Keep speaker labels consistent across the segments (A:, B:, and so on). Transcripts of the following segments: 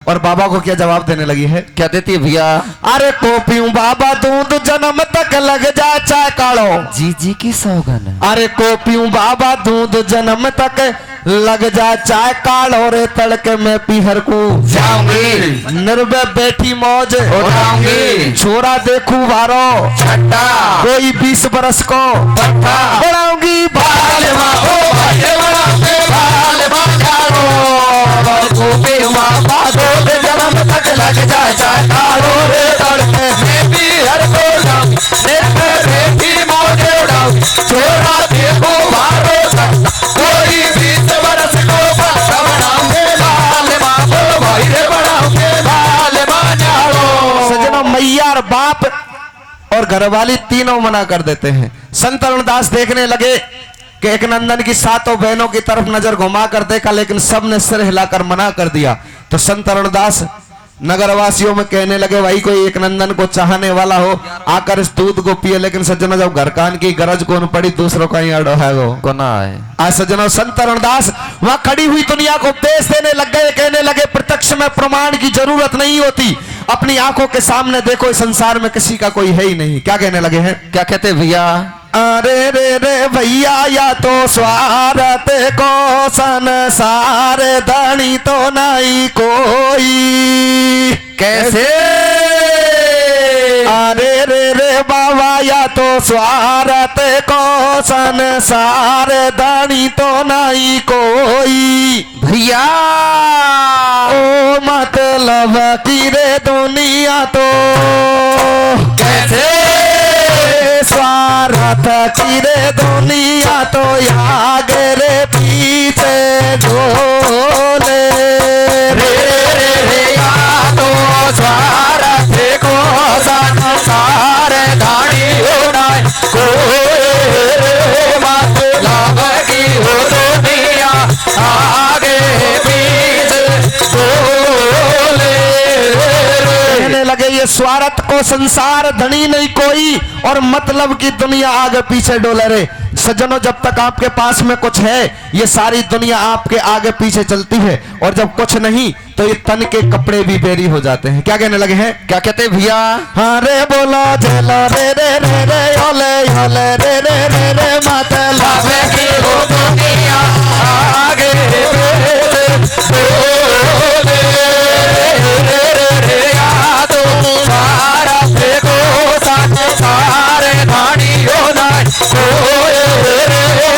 A: और बाबा को क्या जवाब देने लगी है?
B: क्या देती है भैया?
A: अरे को पीऊं बाबा दूध जन्म तक लग जा चाय काढ़ो।
B: जी जी की सौगन।
A: अरे को पीऊं बाबा दूध जन्म तक लग जा चाय काढ़ो रे तड़के में पीहर को
B: जाऊंगी,
A: निर्भय बैठी मौज
B: उठाऊंगी,
A: छोरा देखू भारो
B: छट्टा
A: कोई 20 बरस को
B: पट्टा
A: बढ़ाऊंगी
B: बाल माओ भाई बढ़ाऊंगे बाल माओ को पीऊं बाबा दूध जन्म तक लग जा चाय काढ़ो रे तड़के में पीहर को जाऊंगी, निर्भय बैठी मौज उठाऊंगी, छोरा देखो भारो छट्टा कोई 20 बरस को पट्टा बढ़ाऊंगे बाल माओ भाई रे बढ़ाऊंगे बाल माओ।
A: सजनों मैया और बाप और घरवाली तीनों मना कर देते हैं। संत अरुणदास देखने लगे कि एक नंदन की सातों बहनों की तरफ नजर घुमा कर देखा, लेकिन सबने सिर हिलाकर मना कर दिया। तो संत अरुणदास नगरवासियों में कहने लगे, भाई कोई एक नंदन को चाहने वाला हो आकर इस दूध को पिए। लेकिन सज्जनों जब घर कान की गरज कौन पड़ी, दूसरों का ही अड़ो है वो
B: कोना है।
A: आज सज्जनों संत अरुणदास वहां खड़ी हुई दुनिया को उपदेश देने लग गए, कहने लगे प्रत्यक्ष में प्रमाण की जरूरत नहीं होती, अपनी आंखों के सामने देखो इस संसार में किसी का कोई है ही नहीं। क्या कहने लगे हैं?
B: क्या कहते भैया?
A: अरे रे रे भैया या तो स्वार्थ को संसार धनी तो नहीं कोई।
B: कैसे?
A: अरे रे रे बाबा या तो स्वार्थ को संसार धनी तो नहीं कोई।
B: भैया
A: ओ मतलब की रे दुनिया तो
B: कैसे?
A: स्वार्थ की रे दुनिया तो आगे रे पीछे झोले
B: रे रे रे या तो स्वार्थ को संसार धानी उड़ाए कोई मतलब की हो दुनिया आगे पीछे बोले।
A: कहने लगे ये स्वार्थ को संसार धनी नहीं कोई और मतलब की दुनिया आगे पीछे डोले रे। सज्जनों जब तक आपके पास में कुछ है ये सारी दुनिया आपके आगे पीछे चलती है, और जब कुछ नहीं तो ये तन के कपड़े भी बेरी हो जाते हैं। क्या कहने लगे हैं?
B: क्या कहते भैया?
A: हाँ रे बोलो झेलो रे रे रे रे ओले ओले रे रे रे रे मतलब
B: की हो दुनिया आगे पीछे बोले। रे रे रे या तो स्वार्थ को संसार धानी उड़ाए कोई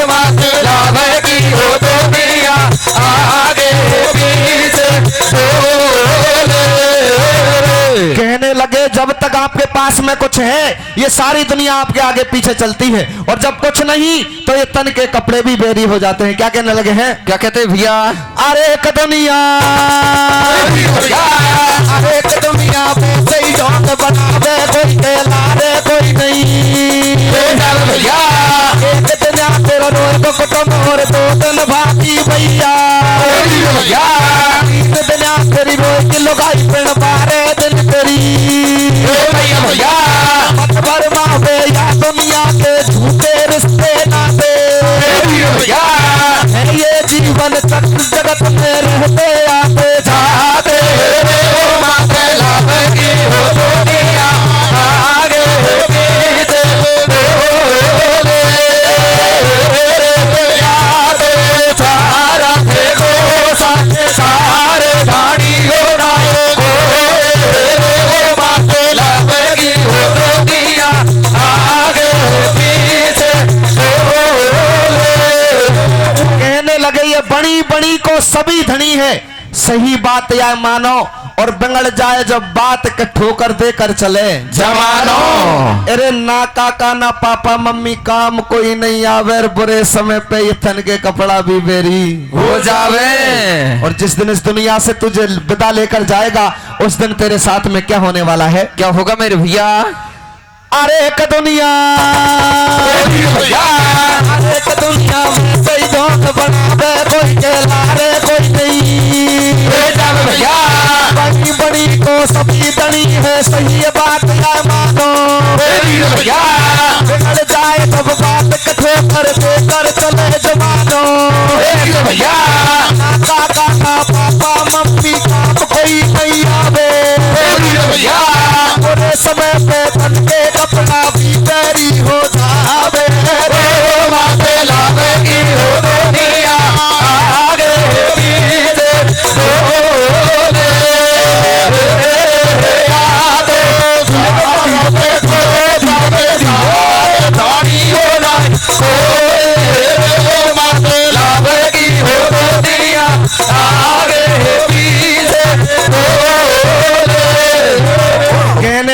B: मतलब की हो दुनिया आगे पीछे बोले।
A: कहने लगे जब तक आपके पास में कुछ है ये सारी दुनिया आपके आगे पीछे चलती है, और जब कुछ नहीं तो ये तन के कपड़े भी बेरी हो जाते हैं। क्या कहने लगे हैं?
B: क्या कहते भैया?
A: अरे एक दुनिया अरे एक दुनिया में सही ढोंग बनावे कोई कहलारे कोई नहीं।
B: भैया
A: एक दुनिया तेरा रोज को कुटुंब और दो दिन भागी भैया। तीन दुनिया तेरी रोज की लुगाई पिण बारे दिन तेरी
B: भैया
A: मत बरमावे या दुनिया के झूठे रिश्ते नाते।
B: भैया
A: है ये जीवन चक्र जगत में रहते आते जाते
B: मतलब की हो दुनिया आगे पीछे बोले। या तो स्वार्थ को संसार धानी उड़ाए कोई मतलब की हो दुनिया आगे पीछे बोले।
A: कहने लगे ये बड़ी बड़ी को सभी धनी है, सही बात या मानो और बिगड़ जाए जब बात के ठोकर देकर चले
B: जमानो।
A: अरे ना काका ना पापा मम्मी काम कोई नहीं आवे, बुरे समय पे ये तन के कपड़ा भी बेरी
B: हो जावे।
A: और जिस दिन इस दुनिया से तुझे विदा लेकर जाएगा उस दिन तेरे साथ में क्या होने वाला है?
B: क्या होगा मेरे भैया?
A: अरे एक दुनिया अरे एक दुनिया में सही ढोंग बनावे कोई कहलारे कोई नहीं।
B: भैया
A: बड़ी बड़ी को सभी धनी है, सही ये बात या मानो।
B: भैया
A: बिगड़ जाए जब बात कठो कर देकर चले जमानो।
B: भैया
A: ना काका ना पापा मम्मी काम कोई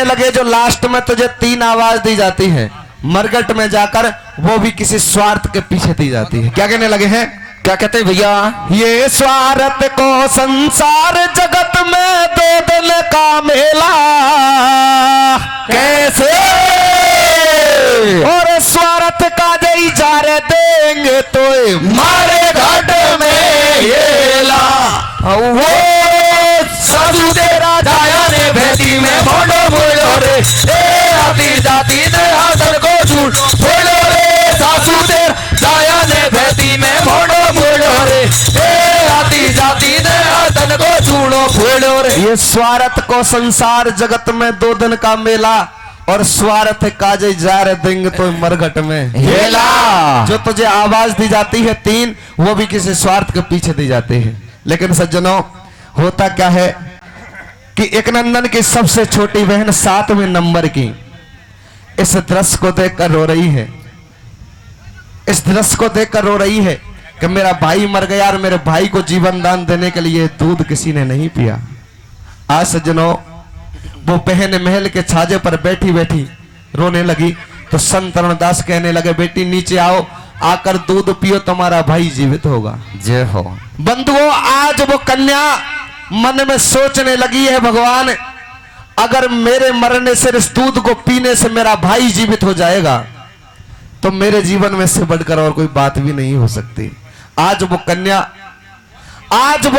A: लगे जो लास्ट में तुझे 3 आवाज दी जाती है मरघट में जाकर, वो भी किसी स्वार्थ के पीछे दी जाती है। क्या कहने लगे हैं?
B: क्या कहते हैं भैया?
A: ये स्वार्थ को संसार जगत में 2 दिन का मेला,
B: कैसे?
A: और स्वार्थ का जई जारे देंगे तो
B: मारे घाट में ये ला वो साधु तेरा जाया ने भेदी में मोड़ो मोड़ो रे, ए आती जाती ने हाथन को छूट बोलो रे, सासू तेरा जाया ने भेदी में मोड़ो मोड़ो रे, ए आती जाती ने हाथन को छूड़ो बोलो रे।
A: ये स्वार्थ को संसार जगत में 2 दिन का मेला, और स्वार्थ काजे जार देंगे तो मरघट में
B: हेला।
A: जो तुझे आवाज दी जाती है 3, वो भी किसी स्वार्थ के पीछे दी जाती है। लेकिन सज्जनों, होता क्या है कि एक नंदन की सबसे छोटी बहन 7वें नंबर की इस दृश्य को देखकर रो रही है। इस दृश्य को देखकर रो रही है कि मेरा भाई मर गया और मेरे भाई को जीवन दान देने के लिए दूध किसी ने नहीं पिया। आज सज्जनों, वो बहन महल के छाजे पर बैठी बैठी रोने लगी तो संत अरुणदास कहने लगे, बेटी नीचे आओ, आकर दूध पियो, तुम्हारा भाई जीवित होगा।
B: जय हो।
A: बंधुओं, आज वो कन्या मन में सोचने लगी है, भगवान अगर मेरे मरने से इस दूध को पीने से मेरा भाई जीवित हो जाएगा तो मेरे जीवन में से बढ़कर और कोई बात भी नहीं हो सकती। आज वो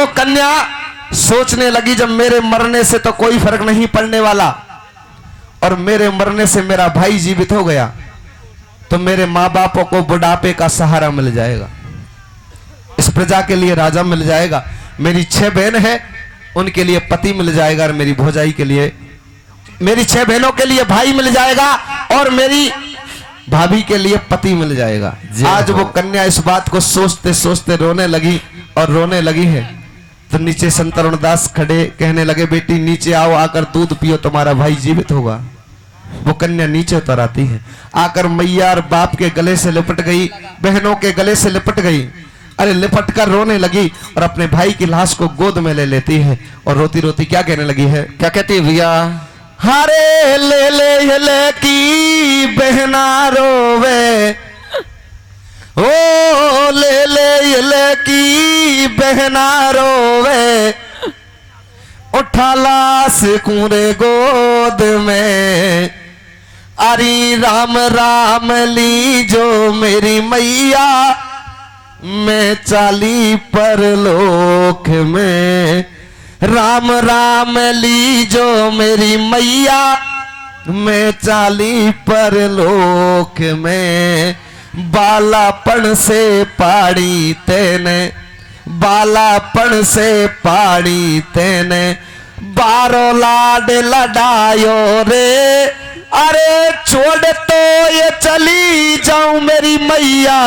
A: कन्या सोचने लगी, जब मेरे मरने से तो कोई फर्क नहीं पड़ने वाला और मेरे मरने से मेरा भाई जीवित हो गया तो मेरे माँ बापों को बुढ़ापे का सहारा मिल जाएगा, इस प्रजा के लिए राजा मिल जाएगा, मेरी 6 बहन है उनके लिए पति मिल जाएगा, और मेरी भौजाई के लिए, मेरी 6 बहनों के लिए भाई मिल जाएगा और मेरी भाभी के लिए पति मिल जाएगा। आज वो कन्या इस बात को सोचते सोचते रोने लगी, और रोने लगी है तो नीचे संत अरुणदास खड़े कहने लगे, बेटी नीचे आओ, आकर दूध पियो, तुम्हारा भाई जीवित होगा। वो कन्या नीचे उतर आती है, आकर मैया और बाप के गले से लिपट गई, बहनों के गले से लिपट गई, अरे लिपट कर रोने लगी और अपने भाई की लाश को गोद में ले लेती है और रोती रोती क्या कहने लगी है?
B: क्या कहती है भैया?
A: हरे ले की बहना रोवे, ओ ले की बहना रोवे, उठा लाश कूरे गोद में, अरे राम राम ली जो मेरी मैया, मैं चाली परलोक में, राम राम ली जो मेरी मैया, मैं चाली परलोक में, बालापन से पाड़ी तेने, बालापन से पाड़ी तेने, 12 लाड लडायो रे, अरे छोड़ तो ये चली जाऊं मेरी मैया,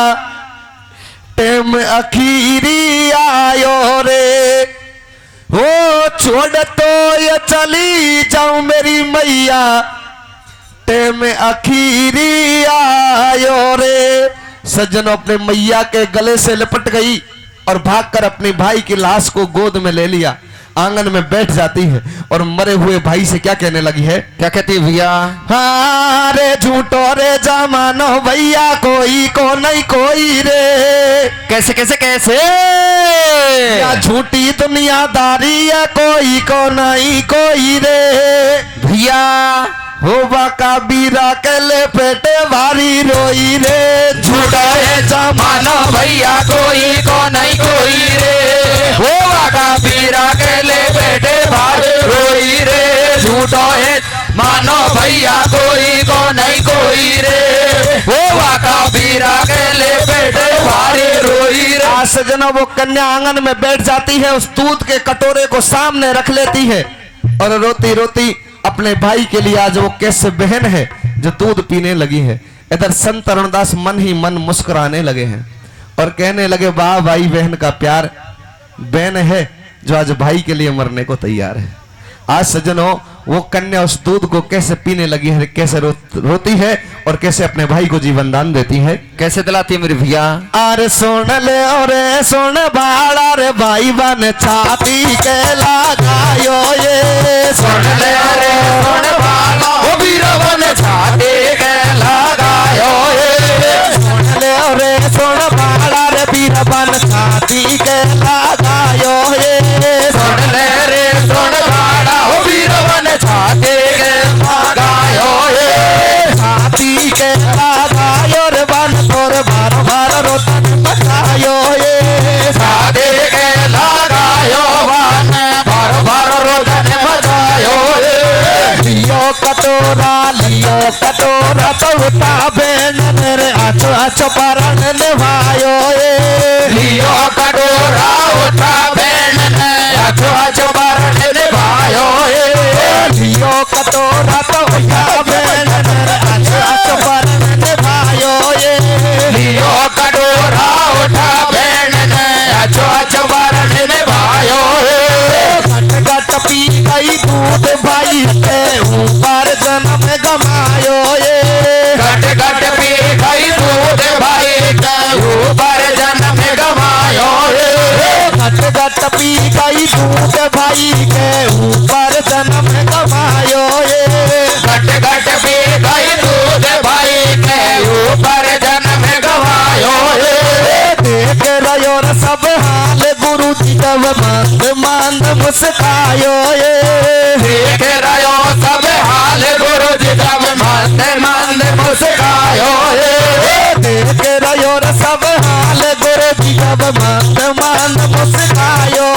A: टेम अखीरी आयो रे, ओ छोड़ तो ये चली जाऊं मेरी मैया, टेम अखीरी आयो रे। सज्जनों, अपने मैया के गले से लिपट गई और भागकर अपने भाई की लाश को गोद में ले लिया, आंगन में बैठ जाती है और मरे हुए भाई से क्या कहने लगी है?
B: क्या कहती है भैया?
A: हाँ रे झूठो रे जमानो भैया, कोई को नहीं कोई रे।
B: कैसे कैसे कैसे?
A: या झूठी दुनियादारी है, कोई को नहीं कोई रे।
B: भैया
A: होवा का बीरा के ले पेटे भारी रोई रे,
B: झूठा है जमाना भैया, कोई को नहीं कोई रे, होवा का बीरा के ले पेटे भारी रोई रे, झूठा है मानो भैया, कोई को नहीं कोई रे, होवा का बीरा के ले पेटे भारी रोई रे।
A: आज सज्जनों, वो कन्या आंगन में बैठ जाती है, उस दूध के कटोरे को सामने रख लेती है और रोती रोती अपने भाई के लिए, आज वो कैसे बहन है जो दूध पीने लगी है। इधर संत अरुणदास मन ही मन मुस्कुराने लगे हैं और कहने लगे, वाह भाई बहन का प्यार, बहन है जो आज भाई के लिए मरने को तैयार है। आज सज्जनों, वो कन्या उस दूध को कैसे पीने लगी है, कैसे रोती है और कैसे अपने भाई को जीवन दान देती है,
B: कैसे दिलाती है मेरे भैया?
A: अरे सुन ले और सुन बाड़ा रे भाई बन छाती के लगायो ये,
B: सुन ले अरे सुन बाड़ा
A: कटोरा तो उठा बहन रे आछो आछो परण निभायो
B: लियो कटोरा उठा बहन ने आछो आछो परण निभायो
A: लियो कटोरा तो उठा बहन रे आछो आछो परण निभायो
B: लियो कटोरा उठा बहन ने आछो आछो परण निभायो
A: घट घट पी गई दूध भाई के ऊपर जन्म गमायो
B: घट घट पी गई दूध भाई के ऊपर जन्म गमायो
A: घट घट पी गई दूध भाई के ऊपर जन्म गमायो
B: घट घट पी गई दूध भाई के ऊपर जन्म गवायो
A: देख रहो र सब हाल गुरु जी जब मंद मंद मुस्कायो
B: देख रहो सब हाल गुरु जी जब मंद मंद मुस्कायो
A: देख रहो र सब हाल गुरु जी जब मंद मंद मुस्कायो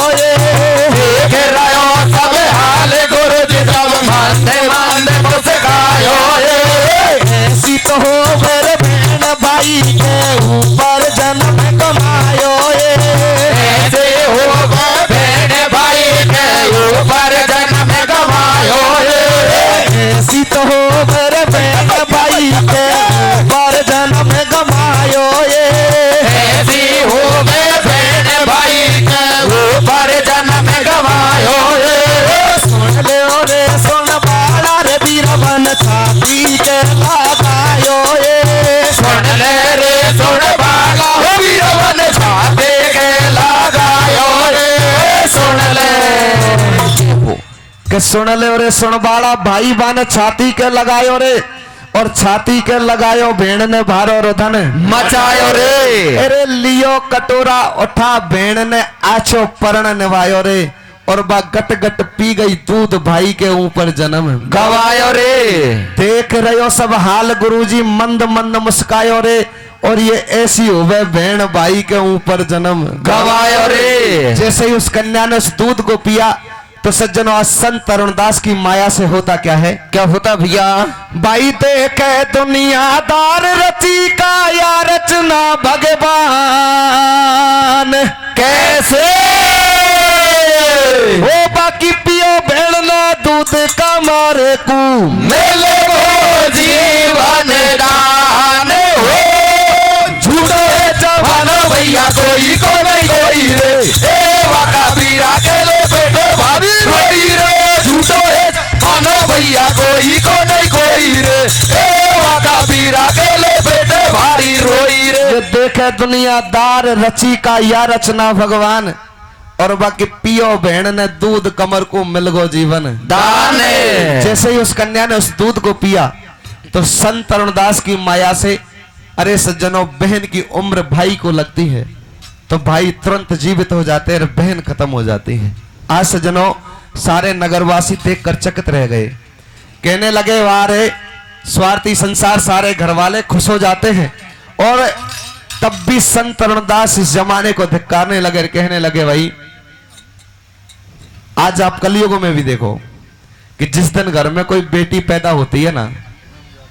B: देख रहो सब हाल गुरु जी जब मंद मंद मुस्कायो
A: ऐसी तो हो मेरे बहन भाई के ऊपर जन्म कमायो
B: ऐसे हो बहन भाई के ऊपर जन्म गवायो
A: ऐसी तो हो मेरे बहन भाई के ऊपर जन्म कमायो
B: ऐसी हो बहन भाई के ऊपर जन्म गवायो
A: सुन ले रे सुन बाला रे बीरबन छाती के लगायो
B: सुन ले रे सुन बाला हो वीरवन छाते के लगायो रे सुन ले
A: के सुन ले रे सुन बाला भाई बान छाती के लगायो रे और छाती के लगायो भेड़ ने भारो रोधन
B: मचायो रे
A: अरे लियो कटोरा उठा भेड़ ने आछो परण निभायो रे और बा गट गट पी गई दूध भाई के ऊपर जन्म
B: गवायो रे
A: देख रहे सब हाल गुरुजी मंद मंद मुस्कायो रे और ये ऐसी होवे भेड़ भाई के ऊपर जन्म
B: गवायो रे
A: जैसे ही उस कन्या ने उस दूध को पिया तो सज्जनों आज संत तरुणदास की माया से होता क्या है
B: क्या होता भैया
A: भाई देखे दुनियादार रची का या रचना भगवान
B: कैसे
A: वो बाकी पियो भेड़ना दूध का मारे को
B: मेले को जीवन दान हो झूठो है जवानो भैया कोई को नहीं कोई रे ए वाका पीरा के ले बेटे भाभी रोई रे झूठो है जवानो भैया कोई को नहीं कोई रे ए वाका पीरा के ले बेटे भारी रोई रे
A: ये देखे दुनियादार रची का या रचना भगवान और बाकी पियो भेड़ ने दूध कमर को मिल गो जीवन
B: दान
A: जैसे ही उस कन्या ने उस दूध को पिया तो संत तरुणदास की माया से अरे सज्जनों बहन की उम्र भाई को लगती है तो भाई तुरंत जीवित हो जाते हैं और बहन खत्म हो जाती है। आज सज्जनों सारे नगरवासी देखकर चकित रह गए, कहने लगे वाह रे स्वार्थी संसार, सारे घर वाले खुश हो जाते हैं। और तब भी संत तरुणदास इस जमाने को धिक्कारने लगे, कहने लगे भाई आज आप कलयुग में भी देखो कि जिस दिन घर में कोई बेटी पैदा होती है ना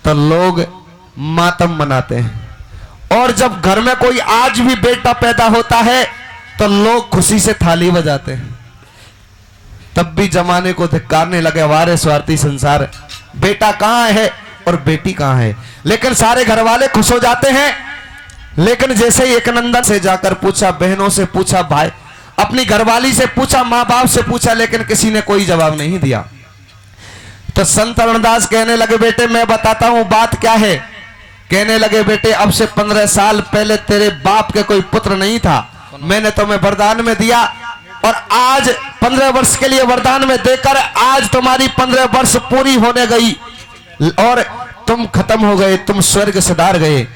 A: तो लोग मातम मनाते हैं, और जब घर में कोई आज भी बेटा पैदा होता है तो लोग खुशी से थाली बजाते हैं। तब भी जमाने को धिक्कारने लगे, वारे स्वार्थी संसार, बेटा कहां है और बेटी कहां है। लेकिन सारे घर वाले खुश हो जाते हैं। लेकिन जैसे ही एक नंदन से जाकर पूछा, बहनों से पूछा, भाई अपनी घरवाली से पूछा, माँ बाप से पूछा, लेकिन किसी ने कोई जवाब नहीं दिया। तो संत तरुणदास कहने लगे, बेटे मैं बताता हूं बात क्या है। कहने लगे, बेटे अब से 15 साल पहले तेरे बाप के कोई पुत्र नहीं था, मैंने तुम्हें वरदान में दिया, और आज 15 वर्ष के लिए वरदान में देकर आज तुम्हारी 15 वर्ष पूरी होने गई और तुम खत्म हो गए, तुम स्वर्ग सिधार गए।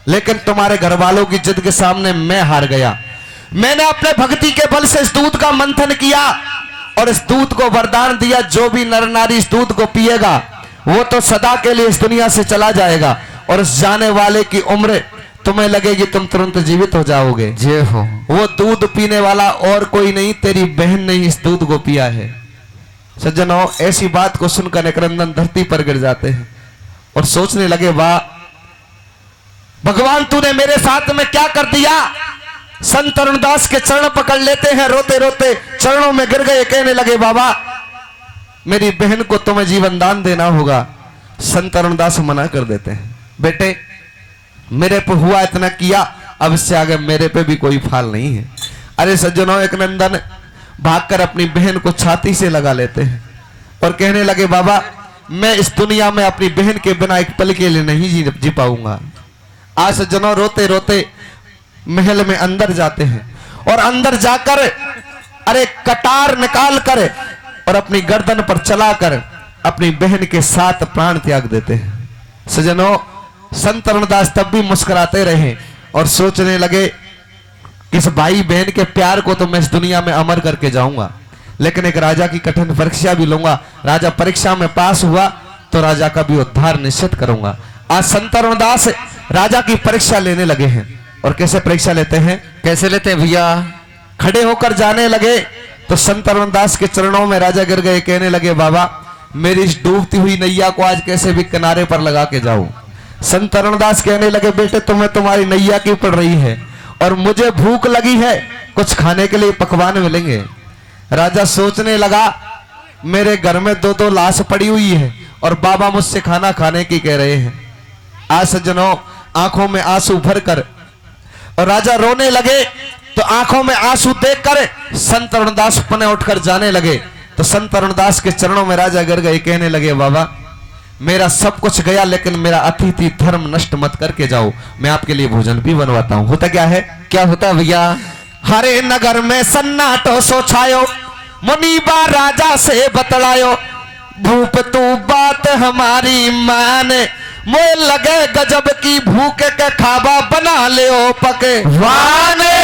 A: लेकिन तुम्हारे घर वालों की जिद के सामने मैं हार गया। मैंने अपने भक्ति के बल से इस दूध का मंथन किया और इस दूध को वरदान दिया, जो भी नर नारी इस दूध को पिएगा वो तो सदा के लिए इस दुनिया से चला जाएगा, और इस जाने वाले की उम्र तुम्हें लगेगी तुम तुरंत जीवित हो जाओगे।
B: जी हो।
A: वो दूध पीने वाला और कोई नहीं, तेरी बहन ने इस दूध को पिया है। सज्जनों, ऐसी बात को सुनकर एक नंदन धरती पर गिर जाते हैं और सोचने लगे, वाह भगवान, तूने मेरे साथ में क्या कर दिया। संत तरुणदास के चरण पकड़ लेते हैं, रोते रोते चरणों में गिर गए, कहने लगे, बाबा मेरी बहन को तुम्हें जीवन दान देना होगा। संत तरुणदास मना कर देते हैं, बेटे मेरे पे हुआ इतना किया, अब इससे आगे मेरे पे भी कोई फाल नहीं है। अरे सज्जनों, एक नंदन भागकर अपनी बहन को छाती से लगा लेते हैं और कहने लगे, बाबा मैं इस दुनिया में अपनी बहन के बिना एक पल के लिए नहीं जी पाऊंगा। आज सज्जनों, रोते रोते महल में अंदर जाते हैं और अंदर जाकर अरे कटार निकाल कर और अपनी गर्दन पर चलाकर अपनी बहन के साथ प्राण त्याग देते हैं। सज्जनों, संत तरुणदास तब भी मुस्कुराते रहे और सोचने लगे, इस भाई बहन के प्यार को तो मैं इस दुनिया में अमर करके जाऊंगा, लेकिन एक राजा की कठिन परीक्षा भी लूंगा। राजा परीक्षा में पास हुआ तो राजा का भी उद्धार निश्चित करूंगा। आज संत तरुणदास राजा की परीक्षा लेने लगे हैं। और कैसे परीक्षा लेते हैं,
B: कैसे लेते हैं भैया?
A: खड़े होकर जाने लगे तो संत तरुणदास के चरणों में राजा गिर गए, कहने लगे, बाबा मेरी इस डूबती हुई नैया को आज कैसे भी किनारे पर लगा के जाऊं। संत तरुणदास कहने लगे, बेटे तुम्हें तुम्हारी नैया की पड़ रही है और मुझे भूख लगी है, कुछ खाने के लिए पकवान मिलेंगे। राजा सोचने लगा, मेरे घर में दो दो लाश पड़ी हुई है और बाबा मुझसे खाना खाने की कह रहे हैं। आज सज्जनों, आंखों में आंसू भरकर और राजा रोने लगे तो आंखों में आंसू देखकर संत तरुणदास पने उठकर जाने लगे तो संत तरुणदास के चरणों में राजा गिर गए, कहने लगे, बाबा मेरा सब कुछ गया, लेकिन मेरा अतिथि धर्म नष्ट मत करके जाओ, मैं आपके लिए भोजन भी बनवाता हूं। होता क्या है?
B: क्या होता भैया?
A: हरे नगर में सन्नाटो सो छायो, मुनीबा राजा से बतलायो, भूप तू बात हमारी माने, मोए लगे गजब की भूख के खाबा बना ले ओ पके
B: वाने।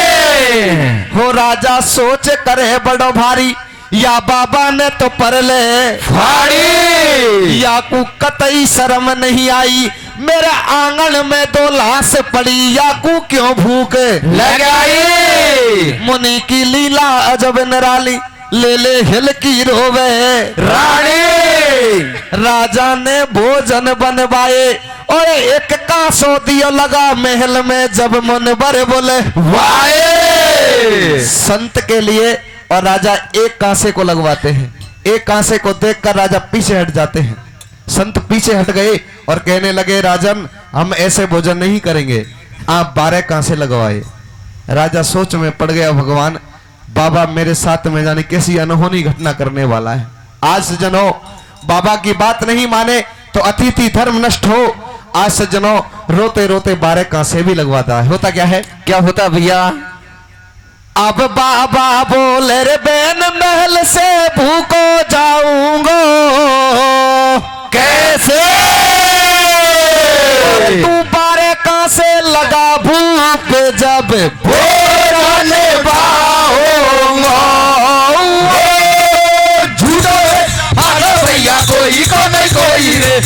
A: हो राजा सोच करे बड़ो भारी, या बाबा ने तो पर ले
B: फाड़ी,
A: या को कतई शर्म नहीं आई, मेरे आंगन में दो लाश पड़ी, या को क्यों भूख
B: लगाई।
A: मुनि की लीला अजब निराली, ले ले हिल की रोवे
B: रानी।
A: राजा ने भोजन बनवाए और एक कांसो दियो लगा महल में, जब मन भरे बोले
B: वाए।
A: संत के लिए और राजा एक कांसे को लगवाते हैं। एक कांसे को देखकर राजा पीछे हट जाते हैं। संत पीछे हट गए और कहने लगे, राजन हम ऐसे भोजन नहीं करेंगे, आप 12 कांसे लगवाए। राजा सोच में पड़ गया, भगवान बाबा मेरे साथ में जाने कैसी अनहोनी घटना करने वाला है। आज सज्जनों, बाबा की बात नहीं माने तो अतिथि धर्म नष्ट हो। आज सज्जनों, रोते रोते 12 कांसे भी लगवाता है। होता क्या है?
B: क्या होता भैया?
A: अब बाबा बोले, रे बेन महल से भूखो जाऊंगो,
B: कैसे?
A: तू 12 कांसे लगा भूख, जब
B: भोजन पाऊंगा। झूठो है मानो भैया, कोई को नहीं कोई रे,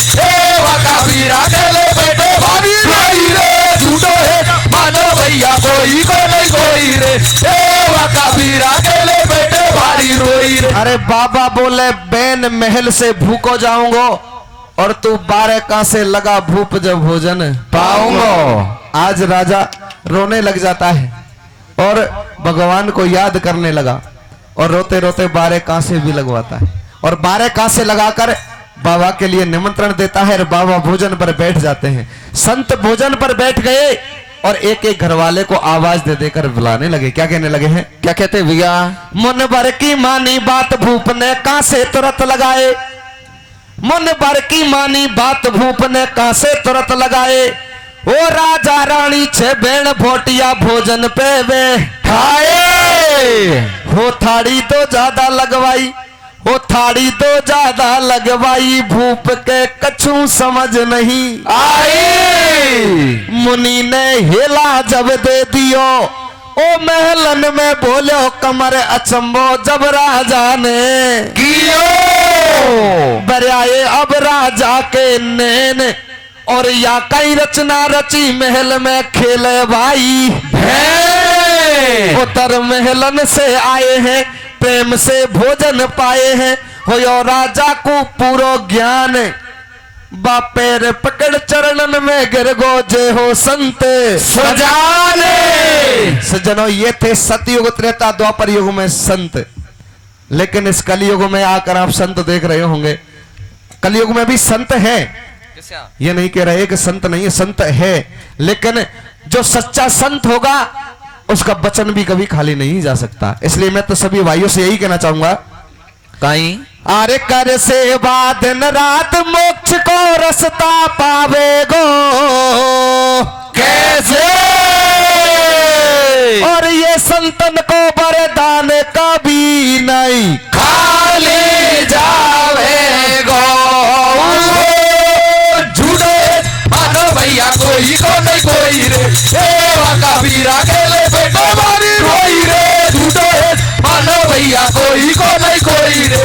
B: कबीरा चले बेटे भाभी भाई रे। झूठो है मानो भैया, कोई को नहीं कोई रे, कबीरा चले बेटे भारी रोई रे।
A: अरे बाबा बोले, बेन महल से भूखो जाऊंगो और तू 12 कांसे लगा भूप, जब भोजन
B: पाऊंगा।
A: आज राजा रोने लग जाता है और भगवान को याद करने लगा और रोते रोते 12 कांसे भी लगवाता है और 12 कांसे लगाकर बाबा के लिए निमंत्रण देता है और बाबा भोजन पर बैठ जाते हैं। संत भोजन पर बैठ गए और एक एक घर वाले को आवाज दे देकर बुलाने लगे। क्या कहने लगे हैं?
B: क्या कहते भैया?
A: मन भर की मानी बात भूप ने कांसे तुरंत लगाए, मन भर की मानी बात भूप ने कांसे तुरंत लगाए। ओ राजा रानी छे बेण भोटिया भोजन पे वे
B: खाए।
A: हो थाड़ी तो ज्यादा लगवाई, हो थाड़ी तो ज्यादा लगवाई, भूप के कछु समझ नहीं
B: आई।
A: मुनि ने हेला जब दे दियो, ओ महलन में बोलो कमर अचंबो, जब राजा ने
B: कियो
A: बराए अब राजा के नैन, और या कई रचना रची महल में खेले भाई। उतर महलन से आए हैं, प्रेम से भोजन पाए हैं, होयो राजा को पूरो ज्ञान बापेर पकड़ चरणन में गिर गो जे हो संत
B: सजाने।
A: सज्जनों, ये थे सतयुग, त्रेता, द्वापर युग में संत। लेकिन इस कलयुग में आकर आप संत देख रहे होंगे, कलयुग में भी संत है, ये नहीं कह रहे कि संत नहीं है, संत है। लेकिन जो सच्चा संत होगा उसका वचन भी कभी खाली नहीं जा सकता। इसलिए मैं तो सभी भाइयों से यही कहना चाहूंगा,
B: कहीं
A: अरे कर सेवा दिन रात मोक्ष को रास्ता पावेगो
B: कैसे,
A: और ये संतन को वरदान कभी नहीं
B: खाली जावेगो। झूठे मानो भैया कोई को नहीं कोई रे, सेवा का वीरा केले बेटो मारी रोई रे। झूठे मानो भैया कोई को नहीं कोई रे,